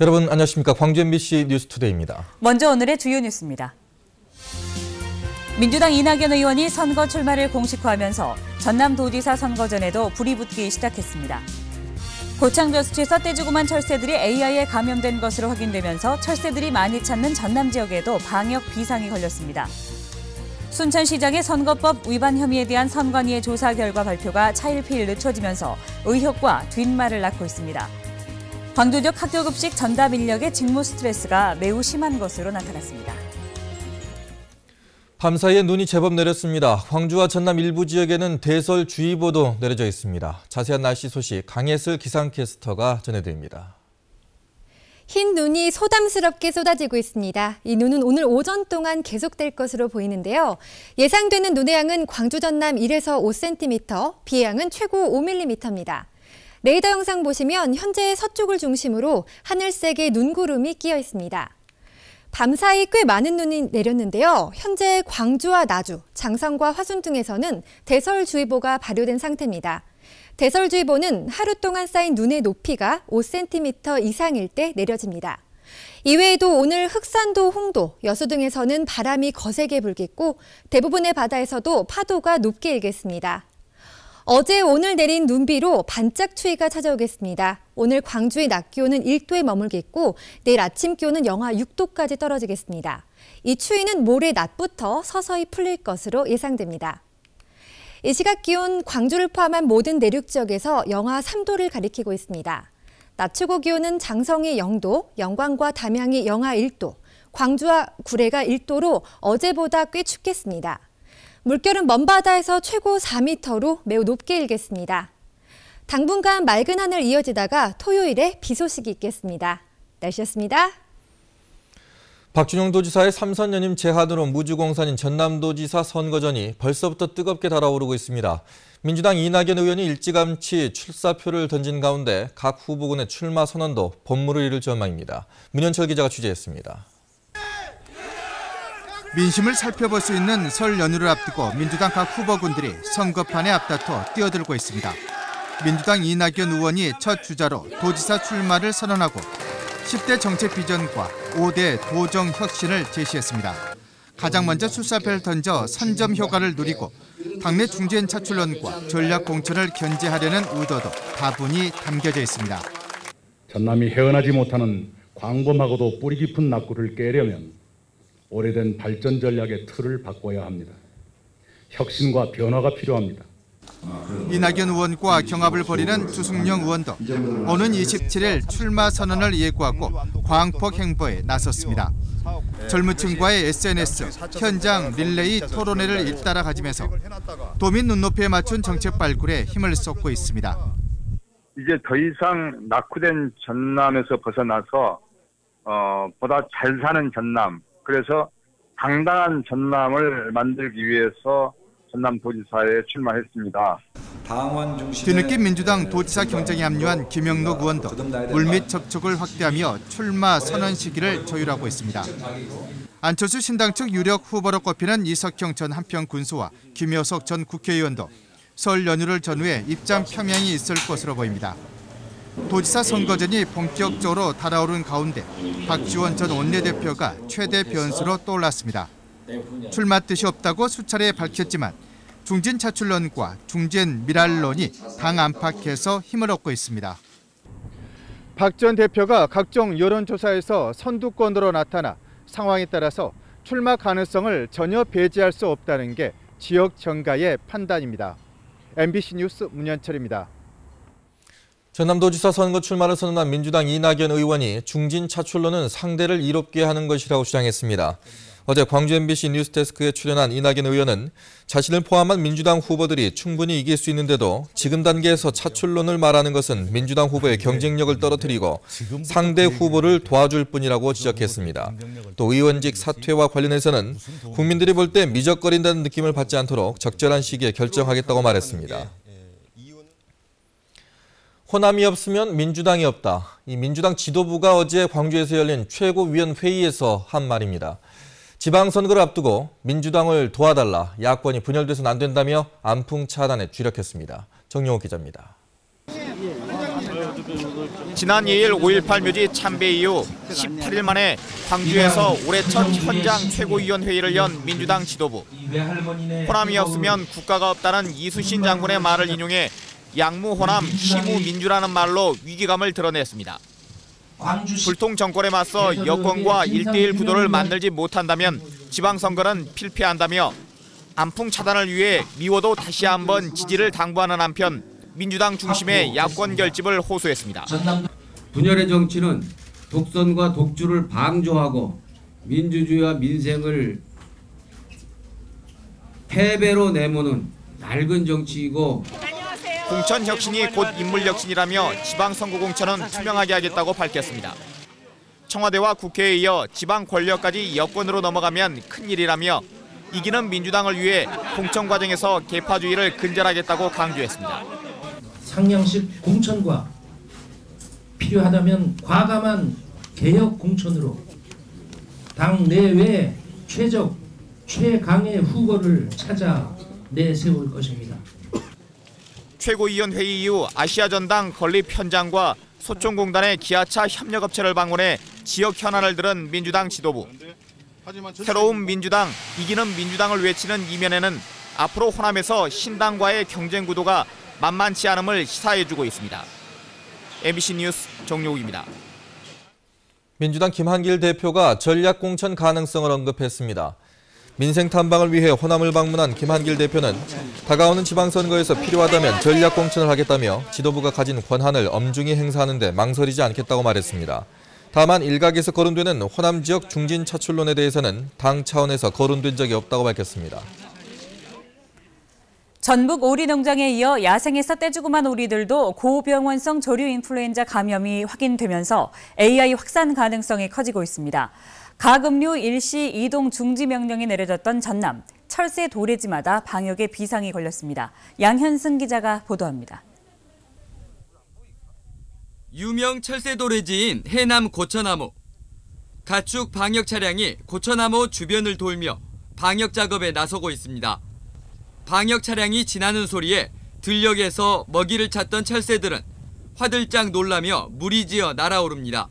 여러분 안녕하십니까. 광주 MBC 뉴스투데이입니다. 먼저 오늘의 주요 뉴스입니다. 민주당 이낙연 의원이 선거 출마를 공식화하면서 전남도지사 선거전에도 불이 붙기 시작했습니다. 고창저수지에서 떼주고만 철새들이 AI에 감염된 것으로 확인되면서 철새들이 많이 찾는 전남 지역에도 방역 비상이 걸렸습니다. 순천시장의 선거법 위반 혐의에 대한 선관위의 조사 결과 발표가 차일피일 늦춰지면서 의혹과 뒷말을 낳고 있습니다. 광주 지역 학교급식 전담 인력의 직무 스트레스가 매우 심한 것으로 나타났습니다. 밤사이에 눈이 제법 내렸습니다. 광주와 전남 일부 지역에는 대설주의보도 내려져 있습니다. 자세한 날씨 소식 강예슬 기상캐스터가 전해드립니다. 흰 눈이 소담스럽게 쏟아지고 있습니다. 이 눈은 오늘 오전 동안 계속될 것으로 보이는데요. 예상되는 눈의 양은 광주 전남 1에서 5cm, 비의 양은 최고 5mm입니다. 레이더 영상 보시면 현재 서쪽을 중심으로 하늘색의 눈구름이 끼어 있습니다. 밤사이 꽤 많은 눈이 내렸는데요. 현재 광주와 나주, 장성과 화순 등에서는 대설주의보가 발효된 상태입니다. 대설주의보는 하루 동안 쌓인 눈의 높이가 5cm 이상일 때 내려집니다. 이외에도 오늘 흑산도, 홍도, 여수 등에서는 바람이 거세게 불겠고 대부분의 바다에서도 파도가 높게 일겠습니다. 어제 오늘 내린 눈비로 반짝 추위가 찾아오겠습니다. 오늘 광주의 낮 기온은 1도에 머물겠고 내일 아침 기온은 영하 6도까지 떨어지겠습니다. 이 추위는 모레 낮부터 서서히 풀릴 것으로 예상됩니다. 이 시각 기온 광주를 포함한 모든 내륙 지역에서 영하 3도를 가리키고 있습니다. 낮 최고 기온은 장성이 0도, 영광과 담양이 영하 1도, 광주와 구례가 1도로 어제보다 꽤 춥겠습니다. 물결은 먼바다에서 최고 4m로 매우 높게 일겠습니다. 당분간 맑은 하늘 이어지다가 토요일에 비 소식이 있겠습니다. 날씨였습니다. 박준영 도지사의 3선 연임 제한으로 무주공산인 전남도지사 선거전이 벌써부터 뜨겁게 달아오르고 있습니다. 민주당 이낙연 의원이 일찌감치 출사표를 던진 가운데 각 후보군의 출마 선언도 본물을 이룰 전망입니다. 문현철 기자가 취재했습니다. 민심을 살펴볼 수 있는 설 연휴를 앞두고 민주당 각 후보군들이 선거판에 앞다퉈 뛰어들고 있습니다. 민주당 이낙연 의원이 첫 주자로 도지사 출마를 선언하고 10대 정책 비전과 5대 도정 혁신을 제시했습니다. 가장 먼저 출사표를 던져 선점 효과를 누리고 당내 중진 차출론과 전략 공천을 견제하려는 의도도 다분히 담겨져 있습니다. 전남이 헤어나지 못하는 광범하고도 뿌리 깊은 낙구를 깨려면 오래된 발전 전략의 틀을 바꿔야 합니다. 혁신과 변화가 필요합니다. 이낙연 의원과 경합을 벌이는 주승용 의원도 오는 27일 출마 선언을 예고하고 광폭 행보에 나섰습니다. 젊은 층과의 SNS, 현장 릴레이 토론회를 잇따라 가지면서 도민 눈높이에 맞춘 정책 발굴에 힘을 쏟고 있습니다. 이제 더 이상 낙후된 전남에서 벗어나서 보다 잘 사는 전남, 그래서 당당한 전남을 만들기 위해서 전남도지사에 출마했습니다. 뒤늦게 민주당 도지사 경쟁에 합류한 김영록 의원도 물밑 접촉을 확대하며 출마 선언 시기를 조율하고 있습니다. 안철수 신당 측 유력 후보로 꼽히는 이석형 전 한평군수와 김효석 전 국회의원도 설 연휴를 전후해 입장 평양이 있을 것으로 보입니다. 도지사 선거전이 본격적으로 달아오른 가운데 박지원 전 원내대표가 최대 변수로 떠올랐습니다. 출마 뜻이 없다고 수차례 밝혔지만 중진 차출론과 중진 미랄론이 당 안팎에서 힘을 얻고 있습니다. 박 전 대표가 각종 여론조사에서 선두권으로 나타나 상황에 따라서 출마 가능성을 전혀 배제할 수 없다는 게 지역 정가의 판단입니다. MBC 뉴스 문현철입니다. 전남도지사 선거 출마를 선언한 민주당 이낙연 의원이 중진 차출로는 상대를 이롭게 하는 것이라고 주장했습니다. 어제 광주 MBC 뉴스데스크에 출연한 이낙연 의원은 자신을 포함한 민주당 후보들이 충분히 이길 수 있는데도 지금 단계에서 차출론을 말하는 것은 민주당 후보의 경쟁력을 떨어뜨리고 상대 후보를 도와줄 뿐이라고 지적했습니다. 또 의원직 사퇴와 관련해서는 국민들이 볼 때 미적거린다는 느낌을 받지 않도록 적절한 시기에 결정하겠다고 말했습니다. 호남이 없으면 민주당이 없다. 이 민주당 지도부가 어제 광주에서 열린 최고위원회의에서 한 말입니다. 지방선거를 앞두고 민주당을 도와달라, 야권이 분열돼서는 안 된다며 안풍 차단에 주력했습니다. 정용욱 기자입니다. 지난 2일 5.18 묘지 참배 이후 18일 만에 광주에서 올해 첫 현장 최고위원회의를 연 민주당 지도부. 호남이 없으면 국가가 없다는 이수신 장군의 말을 인용해 양무호남 시무민주라는 말로 위기감을 드러냈습니다. 불통 정권에 맞서 여권과 1대1 구도를 만들지 못한다면 지방선거는 필패한다며 안풍 차단을 위해 미워도 다시 한번 지지를 당부하는 한편 민주당 중심의 야권 결집을 호소했습니다. 분열의 정치는 독선과 독주를 방조하고 민주주의와 민생을 패배로 내모는 낡은 정치이고 공천 혁신이 곧 인물 혁신이라며 지방선거 공천은 투명하게 하겠다고 밝혔습니다. 청와대와 국회에 이어 지방 권력까지 여권으로 넘어가면 큰일이라며 이기는 민주당을 위해 공천 과정에서 계파주의를 근절하겠다고 강조했습니다. 상향식 공천과 필요하다면 과감한 개혁 공천으로 당 내외 최강의 후보를 찾아 내세울 것입니다. 최고위원회의 이후 아시아전당 건립 현장과 소총공단의 기아차 협력업체를 방문해 지역 현안을 들은 민주당 지도부. 새로운 민주당, 이기는 민주당을 외치는 이면에는 앞으로 호남에서 신당과의 경쟁 구도가 만만치 않음을 시사해주고 있습니다. MBC 뉴스 정용욱입니다. 민주당 김한길 대표가 전략 공천 가능성을 언급했습니다. 민생 탐방을 위해 호남을 방문한 김한길 대표는 다가오는 지방선거에서 필요하다면 전략 공천을 하겠다며 지도부가 가진 권한을 엄중히 행사하는 데 망설이지 않겠다고 말했습니다. 다만 일각에서 거론되는 호남 지역 중진 차출론에 대해서는 당 차원에서 거론된 적이 없다고 밝혔습니다. 전북 오리 농장에 이어 야생에서 떼죽음한 오리들도 고병원성 조류 인플루엔자 감염이 확인되면서 AI 확산 가능성이 커지고 있습니다. 가금류 일시 이동 중지 명령이 내려졌던 전남, 철새 도래지마다 방역에 비상이 걸렸습니다. 양현승 기자가 보도합니다. 유명 철새 도래지인 해남 고처나무. 가축 방역 차량이 고처나무 주변을 돌며 방역 작업에 나서고 있습니다. 방역 차량이 지나는 소리에 들녘에서 먹이를 찾던 철새들은 화들짝 놀라며 무리지어 날아오릅니다.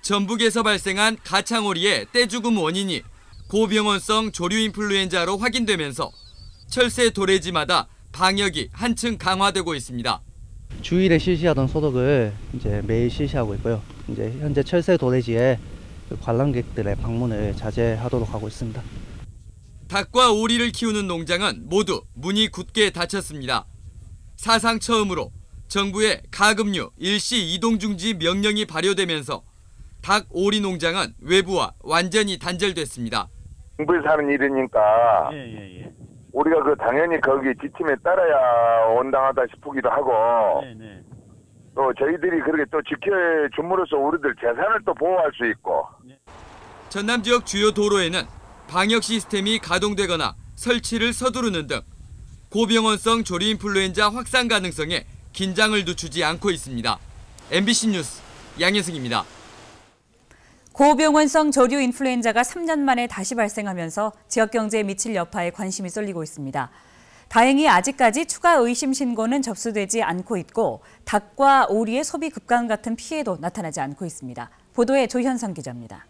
전북에서 발생한 가창오리의 떼죽음 원인이 고병원성 조류 인플루엔자로 확인되면서 철새 도래지마다 방역이 한층 강화되고 있습니다. 주일에 실시하던 소독을 이제 매일 실시하고 있고요. 이제 현재 철새 도래지에 관람객들의 방문을 자제하도록 하고 있습니다. 닭과 오리를 키우는 농장은 모두 문이 굳게 닫혔습니다. 사상 처음으로 정부의 가금류 일시 이동 중지 명령이 발효되면서 닭, 오리 농장은 외부와 완전히 단절됐습니다. 정부에서 하는 일이니까 우리가 당연히 거기 지침에 따라야 온당하다 싶기도 하고 또 저희들이 그렇게 또 지켜줌으로써 우리들 재산을 또 보호할 수 있고. 전남 지역 주요 도로에는 방역 시스템이 가동되거나 설치를 서두르는 등 고병원성 조류 인플루엔자 확산 가능성에 긴장을 늦추지 않고 있습니다. MBC 뉴스 양현승입니다. 고병원성 조류 인플루엔자가 3년 만에 다시 발생하면서 지역 경제에 미칠 여파에 관심이 쏠리고 있습니다. 다행히 아직까지 추가 의심 신고는 접수되지 않고 있고 닭과 오리의 소비 급감 같은 피해도 나타나지 않고 있습니다. 보도에 조현성 기자입니다.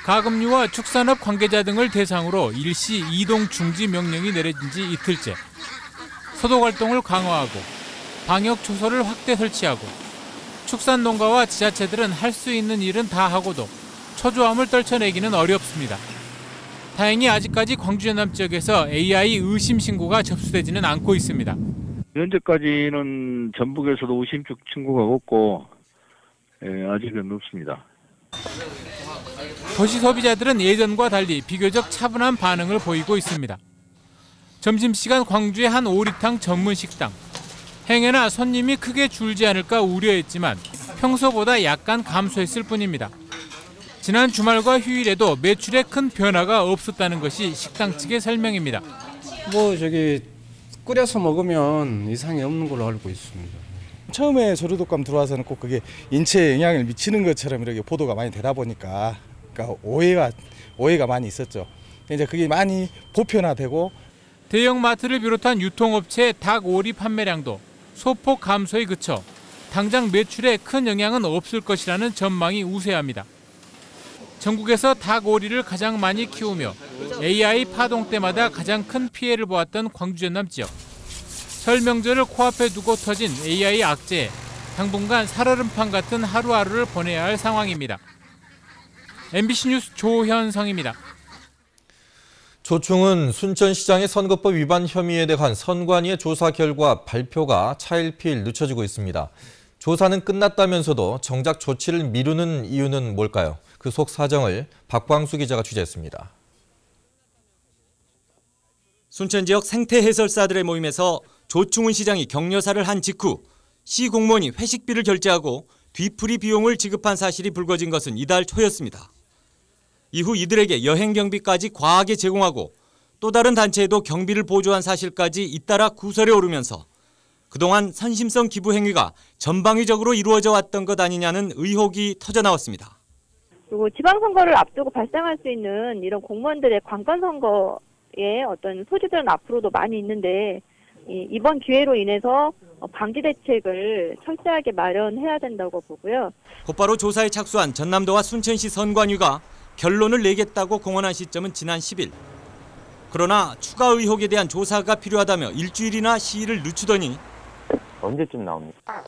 가금류와 축산업 관계자 등을 대상으로 일시 이동 중지 명령이 내려진 지 이틀째. 소독 활동을 강화하고 방역 초소를 확대 설치하고 축산농가와 지자체들은 할 수 있는 일은 다 하고도 초조함을 떨쳐내기는 어렵습니다. 다행히 아직까지 광주 전남 지역에서 AI 의심 신고가 접수되지는 않고 있습니다. 현재까지는 전북에서도 의심 신고가 없고 아직은 없습니다. 도시 소비자들은 예전과 달리 비교적 차분한 반응을 보이고 있습니다. 점심시간 광주의 한 오리탕 전문 식당. 행여나 손님이 크게 줄지 않을까 우려했지만 평소보다 약간 감소했을 뿐입니다. 지난 주말과 휴일에도 매출에 큰 변화가 없었다는 것이 식당 측의 설명입니다. 끓여서 먹으면 이상이 없는 걸로 알고 있습니다. 처음에 조류독감 들어와서는 꼭 그게 인체에 영향을 미치는 것처럼 이렇게 보도가 많이 되다 보니까 오해가 많이 있었죠. 이제 그게 많이 보편화되고 대형 마트를 비롯한 유통업체의 닭, 오리 판매량도 소폭 감소에 그쳐 당장 매출에 큰 영향은 없을 것이라는 전망이 우세합니다. 전국에서 닭 오리를 가장 많이 키우며 AI 파동 때마다 가장 큰 피해를 보았던 광주 전남 지역. 설 명절을 코앞에 두고 터진 AI 악재에 당분간 살얼음판 같은 하루하루를 보내야 할 상황입니다. MBC 뉴스 조현성입니다. 조충은 순천시장의 선거법 위반 혐의에 대한 선관위의 조사 결과 발표가 차일피일 늦춰지고 있습니다. 조사는 끝났다면서도 정작 조치를 미루는 이유는 뭘까요? 그 속 사정을 박광수 기자가 취재했습니다. 순천 지역 생태 해설사들의 모임에서 조충은 시장이 격려사를 한 직후 시 공무원이 회식비를 결제하고 뒤풀이 비용을 지급한 사실이 불거진 것은 이달 초였습니다. 이후 이들에게 여행 경비까지 과하게 제공하고 또 다른 단체에도 경비를 보조한 사실까지 잇따라 구설에 오르면서 그동안 선심성 기부 행위가 전방위적으로 이루어져 왔던 것 아니냐는 의혹이 터져나왔습니다. 그리고 지방선거를 앞두고 발생할 수 있는 이런 공무원들의 관건선거의 어떤 소지들은 앞으로도 많이 있는데 이번 기회로 인해서 방지 대책을 철저하게 마련해야 된다고 보고요. 곧바로 시조사에 착수한 전남도와 순천시 선관위가 결론을 내겠다고 공언한 시점은 지난 10일. 그러나 추가 의혹에 대한 조사가 필요하다며 일주일이나 시일을 늦추더니 언제쯤 나옵니까?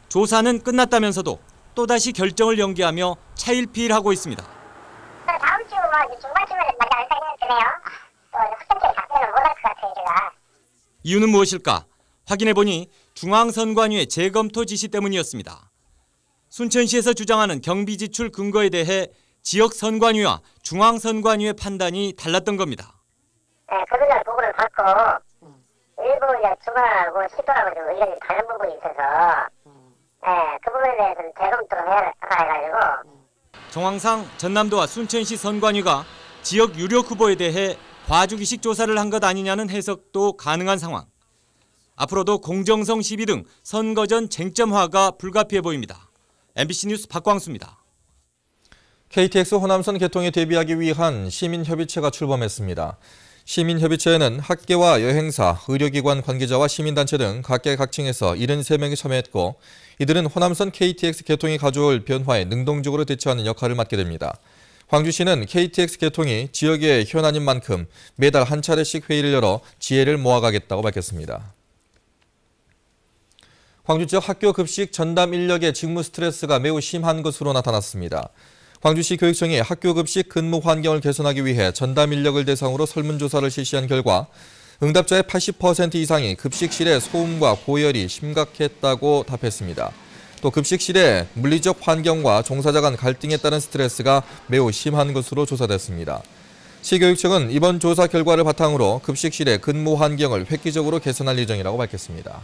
조사는 끝났다면서도 또다시 결정을 연기하며 차일피일하고 있습니다. 다음 주 중반쯤에 만날 생각이 드네요. 또 확정적인 답변은 못할 것 같아요, 제가. 이유는 무엇일까? 확인해보니 중앙선관위의 재검토 지시 때문이었습니다. 순천시에서 주장하는 경비 지출 근거에 대해 지역선관위와 중앙선관위의 판단이 달랐던 겁니다. 네, 그분들 보고를 받고 일부 중앙하고 시도하고 좀 의견이 다른 부분이 있어서 그 부분에 대해서는 재검토를 해야 해가지고. 정황상 전남도와 순천시 선관위가 지역 유력 후보에 대해 과주기식 조사를 한 것 아니냐는 해석도 가능한 상황. 앞으로도 공정성 시비 등 선거 전 쟁점화가 불가피해 보입니다. MBC 뉴스 박광수입니다. KTX 호남선 개통에 대비하기 위한 시민협의체가 출범했습니다. 시민협의체에는 학계와 여행사, 의료기관 관계자와 시민단체 등 각계각층에서 73명이 참여했고 이들은 호남선 KTX 개통이 가져올 변화에 능동적으로 대처하는 역할을 맡게 됩니다. 광주시는 KTX 개통이 지역의 현안인 만큼 매달 한 차례씩 회의를 열어 지혜를 모아가겠다고 밝혔습니다. 광주 지역 학교 급식 전담 인력의 직무 스트레스가 매우 심한 것으로 나타났습니다. 광주시 교육청이 학교 급식 근무 환경을 개선하기 위해 전담 인력을 대상으로 설문조사를 실시한 결과 응답자의 80% 이상이 급식실의 소음과 고열이 심각했다고 답했습니다. 또 급식실의 물리적 환경과 종사자 간 갈등에 따른 스트레스가 매우 심한 것으로 조사됐습니다. 시교육청은 이번 조사 결과를 바탕으로 급식실의 근무 환경을 획기적으로 개선할 예정이라고 밝혔습니다.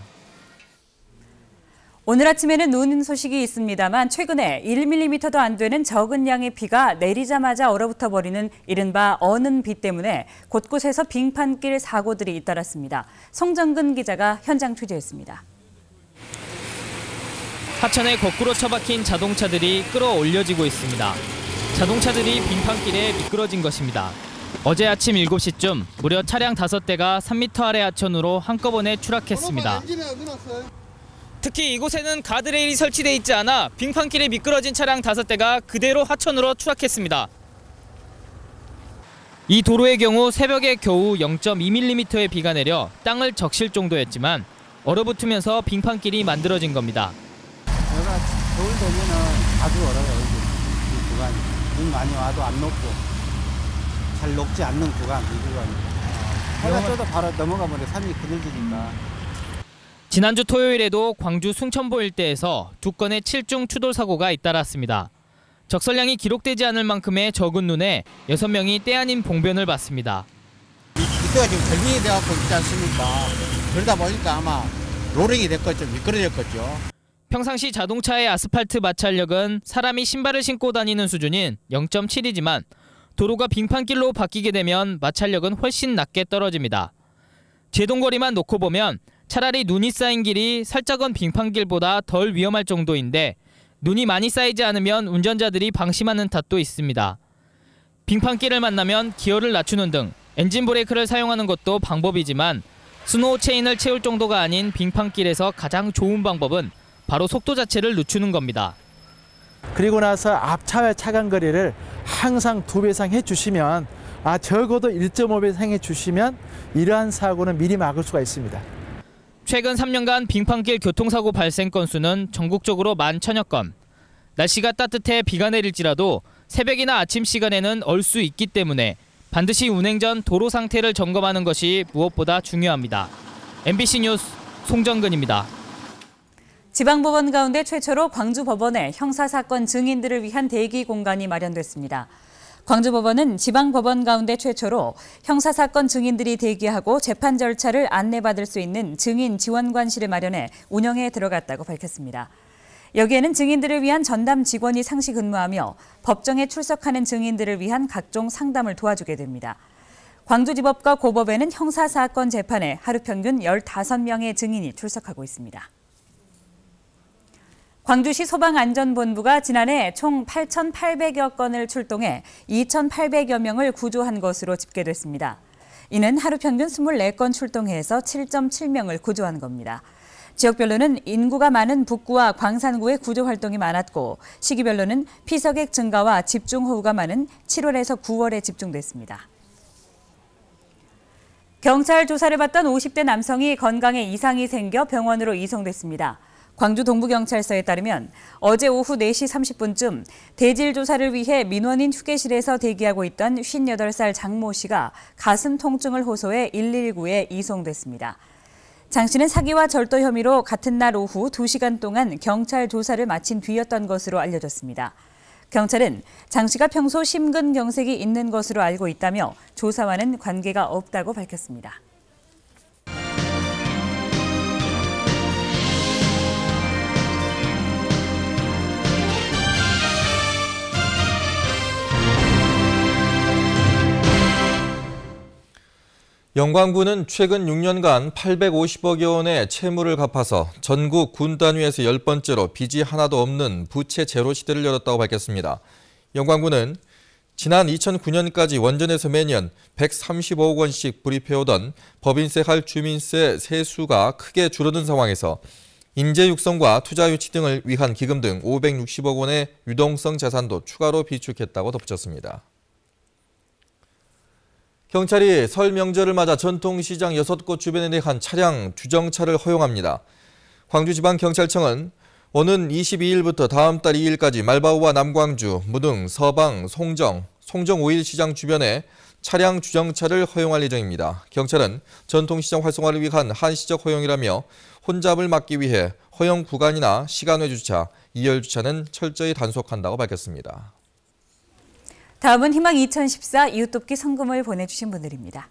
오늘 아침에는 눈 소식이 있습니다만 최근에 1mm도 안 되는 적은 양의 비가 내리자마자 얼어붙어 버리는 이른바 어는 비 때문에 곳곳에서 빙판길 사고들이 잇따랐습니다. 송정근 기자가 현장 취재했습니다. 하천에 거꾸로 처박힌 자동차들이 끌어올려지고 있습니다. 자동차들이 빙판길에 미끄러진 것입니다. 어제 아침 7시쯤 무려 차량 5대가 3m 아래 하천으로 한꺼번에 추락했습니다. 특히 이곳에는 가드레일이 설치돼 있지 않아 빙판길에 미끄러진 차량 5대가 그대로 하천으로 추락했습니다. 이 도로의 경우 새벽에 겨우 0.2mm의 비가 내려 땅을 적실 정도였지만 얼어붙으면서 빙판길이 만들어진 겁니다. 여기가 겨울 되면은 아주 얼어요. 이 구간이. 눈 많이 와도 안 녹고 잘 녹지 않는 구간, 이 구간이. 해가 떠도 바로 넘어가면 산이 그늘지니까. 지난주 토요일에도 광주 숭천보 일대에서 2건의 7중 추돌 사고가 잇따랐습니다. 적설량이 기록되지 않을 만큼의 적은 눈에 6명이 때 아닌 봉변을 받습니다. 이때가 지금 결빙이 돼갖고 있지 않습니까? 그러다 보니까 아마 로링이 됐겠죠, 미끄러졌겠죠. 평상시 자동차의 아스팔트 마찰력은 사람이 신발을 신고 다니는 수준인 0.7이지만 도로가 빙판길로 바뀌게 되면 마찰력은 훨씬 낮게 떨어집니다. 제동거리만 놓고 보면 차라리 눈이 쌓인 길이 살짝은 빙판길보다 덜 위험할 정도인데 눈이 많이 쌓이지 않으면 운전자들이 방심하는 탓도 있습니다. 빙판길을 만나면 기어를 낮추는 등 엔진 브레이크를 사용하는 것도 방법이지만 스노우 체인을 채울 정도가 아닌 빙판길에서 가장 좋은 방법은 바로 속도 자체를 늦추는 겁니다. 그리고 나서 앞차와의 차간 거리를 항상 2배 이상 해주시면 적어도 1.5배 이상 해주시면 이러한 사고는 미리 막을 수가 있습니다. 최근 3년간 빙판길 교통사고 발생 건수는 전국적으로 11,000여 건. 날씨가 따뜻해 비가 내릴지라도 새벽이나 아침 시간에는 얼 수 있기 때문에 반드시 운행 전 도로 상태를 점검하는 것이 무엇보다 중요합니다. MBC 뉴스 송정근입니다. 지방법원 가운데 최초로 광주법원에 형사사건 증인들을 위한 대기 공간이 마련됐습니다. 광주법원은 지방법원 가운데 최초로 형사사건 증인들이 대기하고 재판 절차를 안내받을 수 있는 증인 지원관실을 마련해 운영에 들어갔다고 밝혔습니다. 여기에는 증인들을 위한 전담 직원이 상시 근무하며 법정에 출석하는 증인들을 위한 각종 상담을 도와주게 됩니다. 광주지법과 고법에는 형사사건 재판에 하루 평균 15명의 증인이 출석하고 있습니다. 광주시 소방안전본부가 지난해 총 8,800여 건을 출동해 2,800여 명을 구조한 것으로 집계됐습니다. 이는 하루 평균 24건 출동해서 7.7명을 구조한 겁니다. 지역별로는 인구가 많은 북구와 광산구의 구조 활동이 많았고 시기별로는 피서객 증가와 집중호우가 많은 7월에서 9월에 집중됐습니다. 경찰 조사를 받던 50대 남성이 건강에 이상이 생겨 병원으로 이송됐습니다. 광주 동부경찰서에 따르면 어제 오후 4시 30분쯤 대질 조사를 위해 민원인 휴게실에서 대기하고 있던 58살 장모 씨가 가슴 통증을 호소해 119에 이송됐습니다. 장 씨는 사기와 절도 혐의로 같은 날 오후 2시간 동안 경찰 조사를 마친 뒤였던 것으로 알려졌습니다. 경찰은 장 씨가 평소 심근경색이 있는 것으로 알고 있다며 조사와는 관계가 없다고 밝혔습니다. 영광군은 최근 6년간 850억여 원의 채무를 갚아서 전국 군 단위에서 10번째로 빚이 하나도 없는 부채 제로 시대를 열었다고 밝혔습니다. 영광군은 지난 2009년까지 원전에서 매년 135억 원씩 불입해오던 법인세 할 주민세 세수가 크게 줄어든 상황에서 인재 육성과 투자 유치 등을 위한 기금 등 560억 원의 유동성 자산도 추가로 비축했다고 덧붙였습니다. 경찰이 설 명절을 맞아 전통시장 6곳 주변에 대한 차량 주정차를 허용합니다. 광주지방경찰청은 오는 22일부터 다음 달 2일까지 말바우와 남광주, 무등, 서방, 송정 오일시장 주변에 차량 주정차를 허용할 예정입니다. 경찰은 전통시장 활성화를 위한 한시적 허용이라며 혼잡을 막기 위해 허용 구간이나 시간외 주차, 2열 주차는 철저히 단속한다고 밝혔습니다. 다음은 희망 2014 이웃돕기 성금을 보내주신 분들입니다.